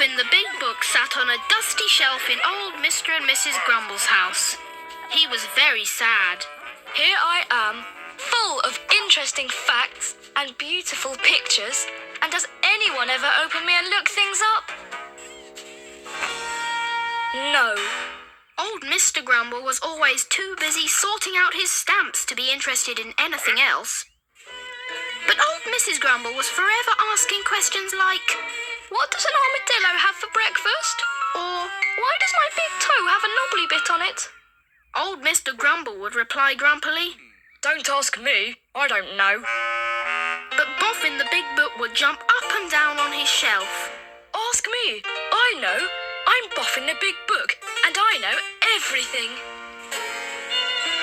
Boffin the Big Book sat on a dusty shelf in old Mr. and Mrs. Grumble's house. He was very sad. Here I am, full of interesting facts and beautiful pictures. And does anyone ever open me and look things up? No. Old Mr. Grumble was always too busy sorting out his stamps to be interested in anything else. But old Mrs. Grumble was forever asking questions like, What does an armadillo have for breakfast? or Why does my big toe have a knobbly bit on it? old Mr. Grumble would reply grumpily, Don't ask me, I don't know. but Boffin the Big Book would jump up and down on his shelf. Ask me, I know. I'm Boffin the Big Book, and I know everything.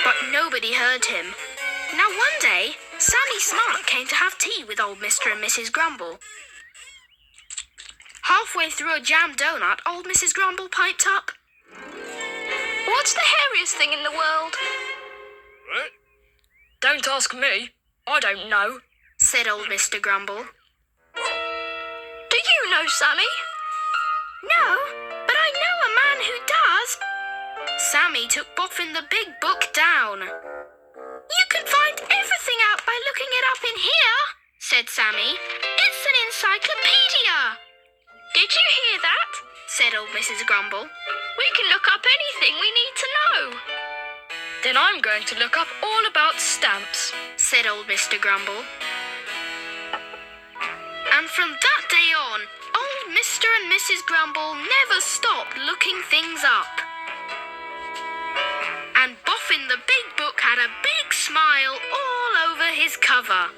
But nobody heard him. Now one day, Sammy Smart came to have tea with old Mr. and Mrs. Grumble. Halfway through a jam donut, old Mrs. Grumble piped up, What's the hairiest thing in the world? What? Don't ask me, I don't know. said old Mr. Grumble. Do you know, Sammy? No, but I know a man who does. Sammy took Boffin the Big Book down. You can find everything out by looking it up in here, said Sammy. It's an encyclopedia. Did you hear that? said old Mrs. Grumble. We can look up anything we need to know. Then I'm going to look up all about stamps, said old Mr. Grumble. And from that day on, old Mr. and Mrs. Grumble never stopped looking things up. And Boffin the Big Book had a big smile all over his cover.